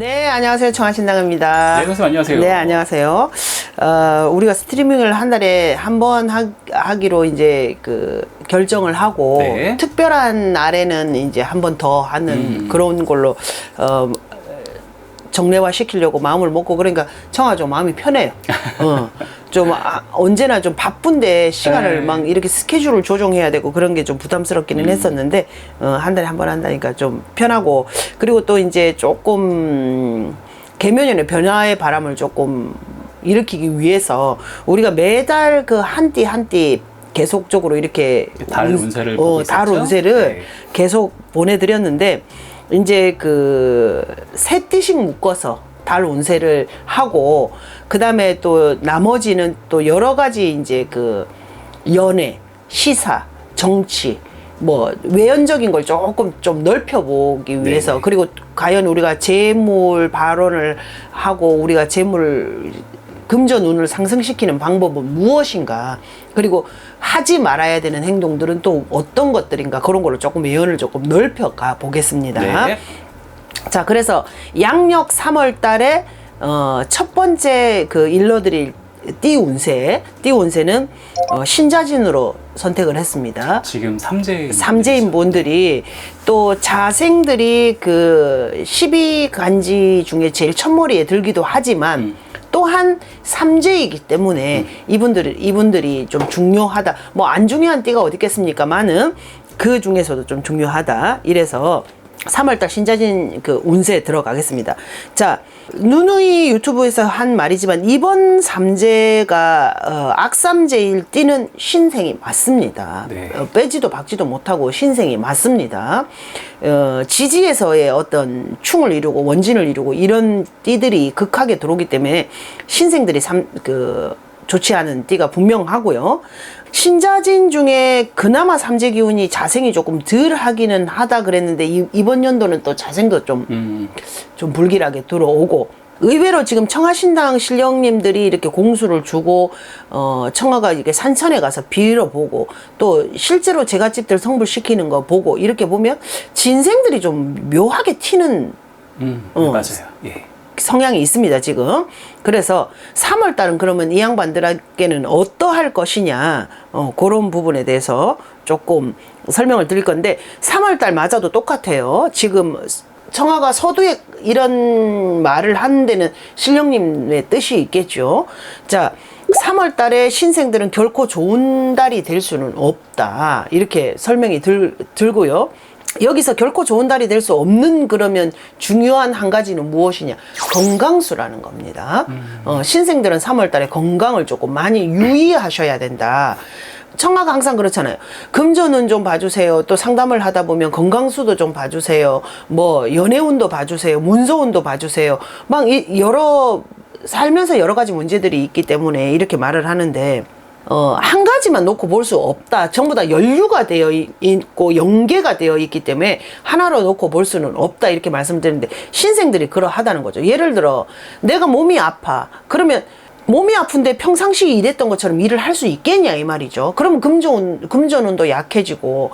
네, 안녕하세요. 청아신당입니다. 네, 선생님 안녕하세요. 네, 안녕하세요. 우리가 스트리밍을 한 달에 한 번 하기로 이제 결정을 하고, 네. 특별한 날에는 이제 한 번 더 하는 그런 걸로, 정례화 시키려고 마음을 먹고, 그러니까 청아 좀 마음이 편해요. 언제나 좀 바쁜데 시간을 네. 막 이렇게 스케줄을 조정해야 되고 그런 게 좀 부담스럽기는 했었는데, 한 달에 한 번 한다니까 좀 편하고, 그리고 또 이제 조금 계면연의 변화의 바람을 조금 일으키기 위해서 우리가 매달 한 띠 한 띠 계속적으로 이렇게 달 운세를 보고 달 있었죠? 운세를 네. 계속 보내드렸는데, 이제 세 띠씩 묶어서 달 운세를 하고, 그 다음에 또 나머지는 또 여러 가지 이제 연애, 시사, 정치, 뭐 외연적인 걸 조금 좀 넓혀보기 위해서, 네네. 그리고 과연 우리가 재물 발언을 하고 우리가 재물 금전운을 상승시키는 방법은 무엇인가, 그리고 하지 말아야 되는 행동들은 또 어떤 것들인가, 그런 걸로 조금 예언을 조금 넓혀가 보겠습니다. 네. 자, 그래서 양력 3월 달에 첫 번째 일러드릴 띠 운세는 신자진으로 선택을 했습니다. 지금 삼재인 분들이 또 자생들이 12간지 중에 제일 첫머리에 들기도 하지만 또한 삼재이기 때문에 이분들이 좀 중요하다. 뭐 안 중요한 띠가 어디 있겠습니까만은 그 중에서도 좀 중요하다. 이래서 3월달 신자진 운세에 들어가겠습니다. 자, 누누이 유튜브에서 한 말이지만 이번 삼재가 악삼재일 띠는 신생이 맞습니다. 네. 빼지도 박지도 못하고 신생이 맞습니다. 지지에서의 어떤 충을 이루고 원진을 이루고 이런 띠들이 극하게 들어오기 때문에 신생들이 좋지 않은 띠가 분명하고요. 신자진 중에 그나마 삼재 기운이 자생이 조금 덜 하기는 하다 그랬는데, 이번 연도는 또 자생도 좀 불길하게 들어오고, 의외로 지금 청하신당 신령님들이 이렇게 공수를 주고, 청하가 이렇게 산천에 가서 빌어보고, 또 실제로 제갓집들 성불시키는 거 보고, 이렇게 보면 진생들이 좀 묘하게 튀는 맞아요. 예. 성향이 있습니다, 지금. 그래서 3월 달은 그러면 이 양반들에게는 어떠할 것이냐, 그런 부분에 대해서 조금 설명을 드릴 건데, 3월 달 맞아도 똑같아요. 지금 청하가 서두에 이런 말을 하는 데는 신령님의 뜻이 있겠죠. 자, 3월 달에 신생들은 결코 좋은 달이 될 수는 없다. 이렇게 설명이 들고요. 여기서 결코 좋은 달이 될 수 없는 그러면 중요한 한 가지는 무엇이냐? 건강수라는 겁니다. 신생들은 3월 달에 건강을 조금 많이 유의하셔야 된다. 청아가 항상 그렇잖아요. 금전운 좀 봐주세요. 또 상담을 하다 보면 건강수도 좀 봐주세요. 뭐 연애운도 봐주세요. 문서운도 봐주세요. 막 살면서 여러 가지 문제들이 있기 때문에 이렇게 말을 하는데, 한 가지만 놓고 볼 수 없다. 전부 다 연류가 되어 있고 연계가 되어 있기 때문에 하나로 놓고 볼 수는 없다. 이렇게 말씀드리는데, 신생들이 그러하다는 거죠. 예를 들어 내가 몸이 아파. 그러면 몸이 아픈데 평상시 일했던 것처럼 일을 할 수 있겠냐 이 말이죠. 그러면 금전운도 약해지고,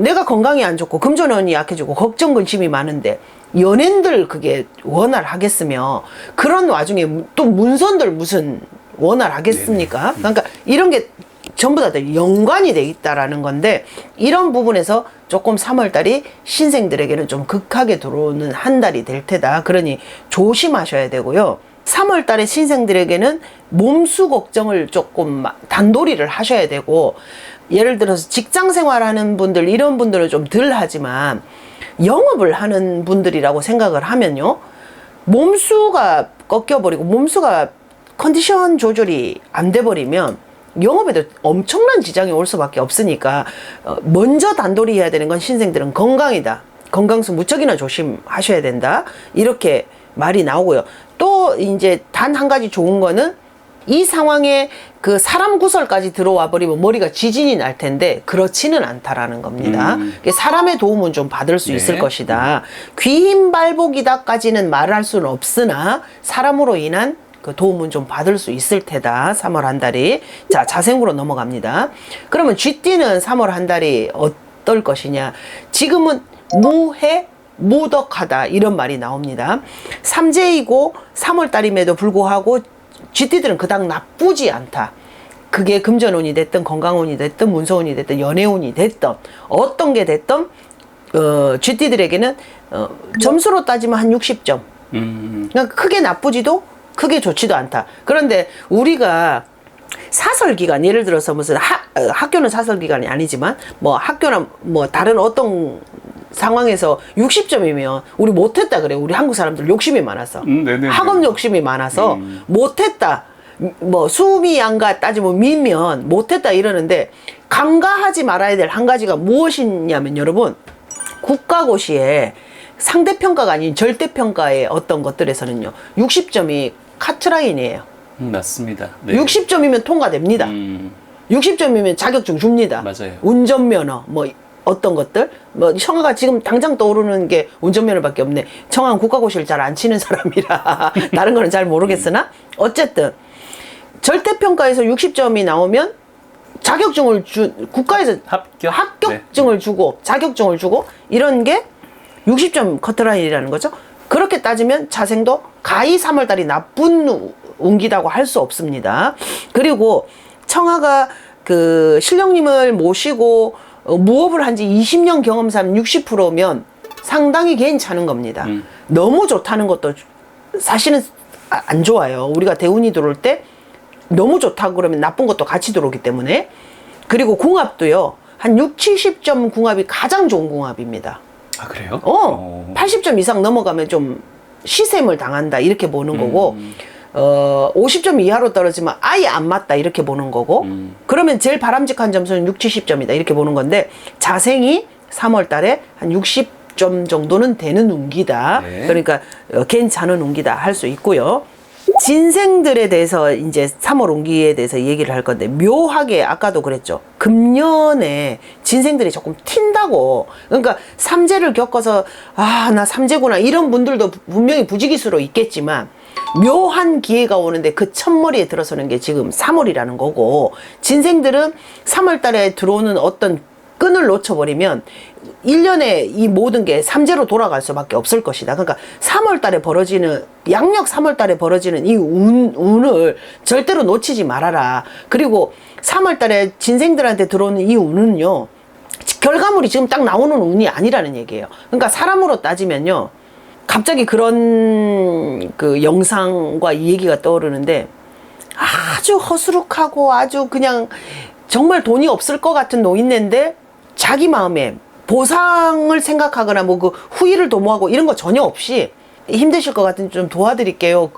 내가 건강이 안 좋고 금전운이 약해지고 걱정 근심이 많은데 연예인들 그게 원활하겠으며, 그런 와중에 또 문선들 무슨 원활하겠습니까? 그러니까 이런 게 전부 다 연관이 돼 있다라는 건데, 이런 부분에서 조금 3월달이 신생들에게는 좀 극하게 들어오는 한 달이 될 테다. 그러니 조심하셔야 되고요. 3월달에 신생들에게는 몸수 걱정을 조금 단도리를 하셔야 되고, 예를 들어서 직장 생활하는 분들, 이런 분들은 좀 덜 하지만 영업을 하는 분들이라고 생각을 하면요, 몸수가 꺾여버리고 몸수가 컨디션 조절이 안 돼버리면 영업에도 엄청난 지장이 올 수밖에 없으니까, 먼저 단도리 해야 되는 건 신생들은 건강이다. 건강수 무척이나 조심하셔야 된다. 이렇게 말이 나오고요. 또 이제 단 한 가지 좋은 거는, 이 상황에 사람 구설까지 들어와 버리면 머리가 지진이 날 텐데 그렇지는 않다라는 겁니다. 사람의 도움은 좀 받을 수 있을 것이다. 귀흰발복이다까지는 말할 수는 없으나 사람으로 인한 도움은 좀 받을 수 있을 테다. 3월 한 달이. 자, 자생으로 넘어갑니다. 그러면 쥐띠는 3월 한 달이 어떨 것이냐? 지금은 무해 무덕하다 이런 말이 나옵니다. 삼재이고 3월 달임에도 불구하고 쥐띠들은 그닥 나쁘지 않다. 그게 금전운이 됐든 건강운이 됐든 문서운이 됐든 연애운이 됐든 어떤 게 됐든 쥐띠들에게는 점수로 따지면 한 60점. 그러니까 크게 나쁘지도 크게 좋지도 않다. 그런데 우리가 사설기간, 예를 들어서 무슨 학교는 사설기간이 아니지만 뭐 학교나 뭐 다른 어떤 상황에서 60점이면 우리 못했다 그래. 우리 한국 사람들 욕심이 많아서 학업 욕심이 많아서 못했다. 뭐 수미 양가 따지면 밀면 못했다 이러는데 간과하지 말아야 될 한 가지가 무엇이냐면 여러분, 국가고시에 상대평가가 아닌 절대평가의 어떤 것들에서는요 60점이 카트라인이에요. 맞습니다. 네. 60점이면 통과됩니다. 60점이면 자격증 줍니다. 맞아요. 운전면허 뭐 어떤 것들 뭐 청아가 지금 당장 떠오르는 게 운전면허밖에 없네. 청아는 국가고시를 잘 안 치는 사람이라 다른 거는 잘 모르겠으나 어쨌든 절대평가에서 60점이 나오면 자격증을 국가에서 합격증을 네. 주고 자격증을 주고 이런 게 60점 커트라인이라는 거죠. 그렇게 따지면 자생도 가히 3월달이 나쁜 운기라고 할 수 없습니다. 그리고 청아가 그 신령님을 모시고 무업을 한 지 20년 경험상 60%면 상당히 괜찮은 겁니다. 너무 좋다는 것도 사실은 안 좋아요. 우리가 대운이 들어올 때 너무 좋다고 그러면 나쁜 것도 같이 들어오기 때문에. 그리고 궁합도요. 한 60, 70점 궁합이 가장 좋은 궁합입니다. 아, 그래요? 80점 이상 넘어가면 좀 시샘을 당한다 이렇게 보는 거고 50점 이하로 떨어지면 아예 안 맞다 이렇게 보는 거고 그러면 제일 바람직한 점수는 60, 70점이다 이렇게 보는 건데 자생이 3월 달에 한 60점 정도는 되는 운기다. 네. 그러니까 괜찮은 운기다 할 수 있고요. 진생들에 대해서 이제 3월 운기에 대해서 얘기를 할 건데 묘하게 아까도 그랬죠. 금년에 진생들이 조금 튄다고. 그러니까 삼재를 겪어서 아, 나 삼재구나 이런 분들도 분명히 부지기수로 있겠지만 묘한 기회가 오는데 그 첫머리에 들어서는 게 지금 3월이라는 거고 진생들은 3월 달에 들어오는 어떤 끈을 놓쳐버리면 1년에 이 모든 게 삼재로 돌아갈 수밖에 없을 것이다. 그러니까 3월 달에 벌어지는 양력 3월 달에 벌어지는 이 운을 절대로 놓치지 말아라. 그리고 3월 달에 진생들한테 들어오는 이 운은요 결과물이 지금 딱 나오는 운이 아니라는 얘기예요. 그러니까 사람으로 따지면요 갑자기 그런 그 영상과 이 얘기가 떠오르는데 아주 허스룩하고 아주 그냥 정말 돈이 없을 것 같은 노인네인데 자기 마음에 보상을 생각하거나 뭐 그 후의를 도모하고 이런 거 전혀 없이 힘드실 것 같은 좀 도와드릴게요.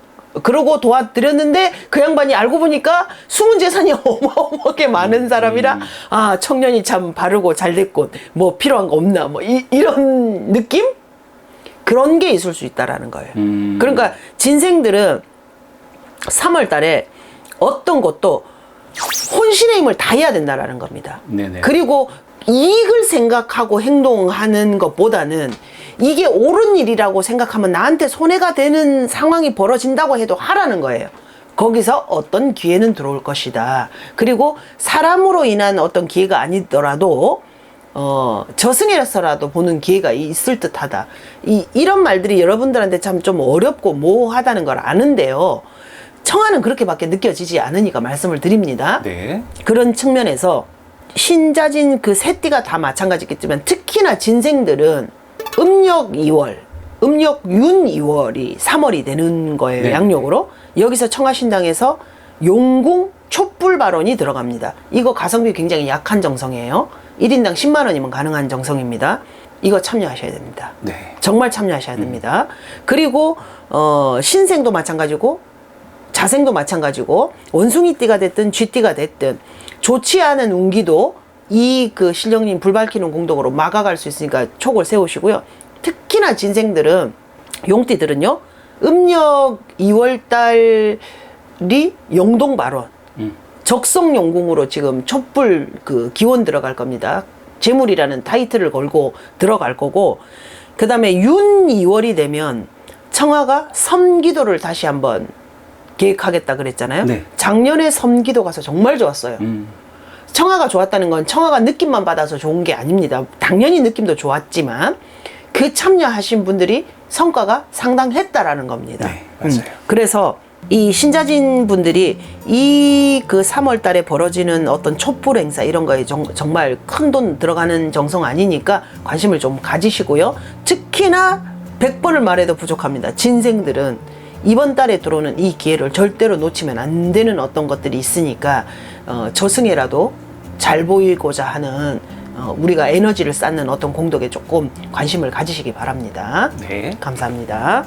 그러고 도와드렸는데 그 양반이 알고 보니까 숨은 재산이 어마어마하게 많은 사람이라 아 청년이 참 바르고 잘 됐군 뭐 필요한 거 없나 뭐 이런 느낌? 그런 게 있을 수 있다라는 거예요. 그러니까 진생들은 3월 달에 어떤 것도 혼신의 힘을 다해야 된다라는 겁니다. 네네. 그리고 이익을 생각하고 행동하는 것보다는 이게 옳은 일이라고 생각하면 나한테 손해가 되는 상황이 벌어진다고 해도 하라는 거예요. 거기서 어떤 기회는 들어올 것이다. 그리고 사람으로 인한 어떤 기회가 아니더라도 저승에서라도 보는 기회가 있을 듯하다. 이런 말들이 여러분들한테 참 좀 어렵고 모호하다는 걸 아는데요. 청아는 그렇게밖에 느껴지지 않으니까 말씀을 드립니다. 네. 그런 측면에서 신자진 그 세 띠가 다 마찬가지겠지만 특히나 진생들은 음력 2월, 음력 윤 2월이 3월이 되는 거예요. 네. 양력으로. 여기서 청아신당에서 용궁 촛불 발언이 들어갑니다. 이거 가성비 굉장히 약한 정성이에요. 1인당 10만 원이면 가능한 정성입니다. 이거 참여하셔야 됩니다. 네. 정말 참여하셔야 됩니다. 그리고 신생도 마찬가지고 자생도 마찬가지고 원숭이띠가 됐든 쥐띠가 됐든 좋지 않은 운기도 이 그 신령님 불 밝히는 공덕으로 막아갈 수 있으니까 촉을 세우시고요. 특히나 진생들은 용띠들은요 음력 2월달이 용동 발원 적성 용궁으로 지금 촛불 그 기원 들어갈 겁니다. 재물이라는 타이틀을 걸고 들어갈 거고 그 다음에 윤 2월이 되면 청아가 섬기도를 다시 한번 계획하겠다 그랬잖아요. 네. 작년에 섬기도 가서 정말 좋았어요. 청아가 좋았다는 건 청아가 느낌만 받아서 좋은 게 아닙니다. 당연히 느낌도 좋았지만 그 참여하신 분들이 성과가 상당했다라는 겁니다. 네, 맞아요. 그래서 이 신자진 분들이 이 그 3월 달에 벌어지는 어떤 촛불 행사 이런 거에 정말 큰 돈 들어가는 정성 아니니까 관심을 좀 가지시고요. 특히나 100번을 말해도 부족합니다. 진생들은 이번 달에 들어오는 이 기회를 절대로 놓치면 안 되는 어떤 것들이 있으니까 저승에라도 잘 보이고자 하는 우리가 에너지를 쌓는 어떤 공덕에 조금 관심을 가지시기 바랍니다. 네. 감사합니다.